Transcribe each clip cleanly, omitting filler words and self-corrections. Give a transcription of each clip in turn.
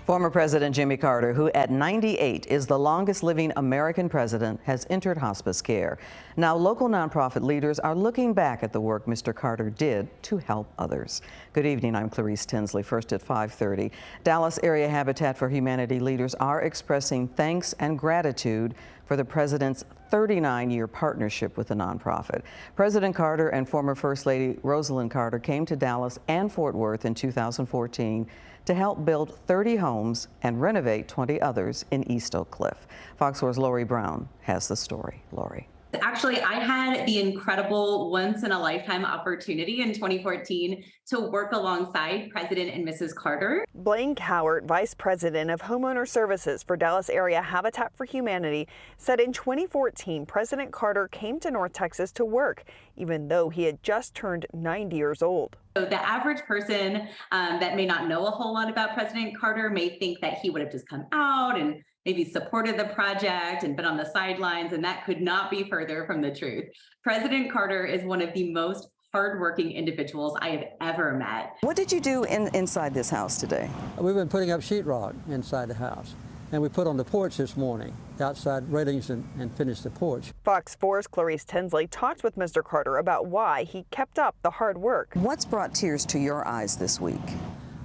Former President Jimmy Carter, who at 98 is the longest living American president, has entered hospice care. Now, local nonprofit leaders are looking back at the work Mr. Carter did to help others. Good evening, I'm Clarice Tinsley, first at 5:30. Dallas area Habitat for Humanity leaders are expressing thanks and gratitude for the president's 39-year partnership with the nonprofit. President Carter and former First Lady Rosalynn Carter came to Dallas and Fort Worth in 2014 to help build 30 homes and renovate 20 others in East Oak Cliff. Fox 4's Lori Brown has the story. Lori. Actually, I had the incredible once-in-a-lifetime opportunity in 2014 to work alongside President and Mrs. Carter. Blaine Cowart, Vice President of Homeowner Services for Dallas Area Habitat for Humanity, said in 2014 President Carter came to North Texas to work, even though he had just turned 90 years old. So the average person that may not know a whole lot about President Carter may think that he would have just come out and maybe supported the project and been on the sidelines, and that could not be further from the truth. President Carter is one of the most hardworking individuals I have ever met. What did you do inside this house today? We've been putting up sheetrock inside the house, and we put on the porch this morning, the outside railings, and finished the porch. Fox 4's Clarice Tinsley talked with Mr. Carter about why he kept up the hard work. What's brought tears to your eyes this week?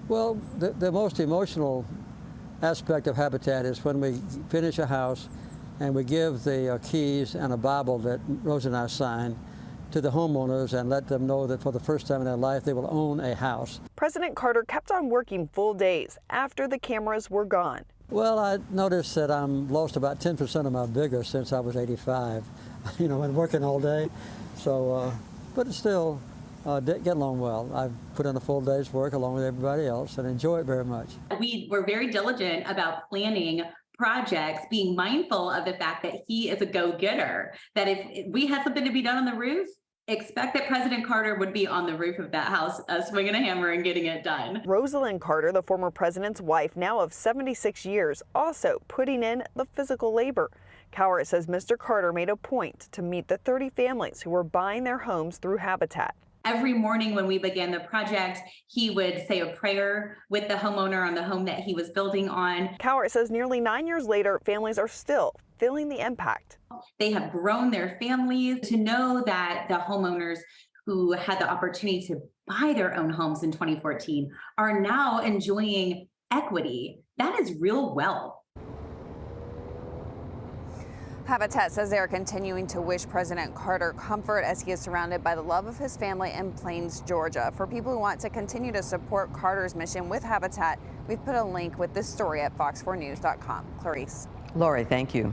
Well, the most emotional aspect of Habitat is when we finish a house and we give the keys and a Bible that Rose and I signed to the homeowners and let them know that for the first time in their life they will own a house. President Carter kept on working full days after the cameras were gone. Well, I noticed that I'm lost about 10% of my vigor since I was 85, you know, and working all day. So, but it's still get along well. I've put in a full day's work along with everybody else and enjoy it very much. We were very diligent about planning projects, being mindful of the fact that he is a go-getter, that if we had something to be done on the roof, expect that President Carter would be on the roof of that house, swinging a hammer and getting it done. Rosalynn Carter, the former president's wife, now of 76 years, also putting in the physical labor. Cowart says Mr. Carter made a point to meet the 30 families who were buying their homes through Habitat. Every morning when we began the project, he would say a prayer with the homeowner on the home that he was building on. Cowart says nearly 9 years later, families are still feeling the impact. They have grown their families. To know that the homeowners who had the opportunity to buy their own homes in 2014 are now enjoying equity, that is real wealth. Habitat says they are continuing to wish President Carter comfort as he is surrounded by the love of his family in Plains, Georgia. For people who want to continue to support Carter's mission with Habitat, we've put a link with this story at fox4news.com. Clarice. Lori, thank you.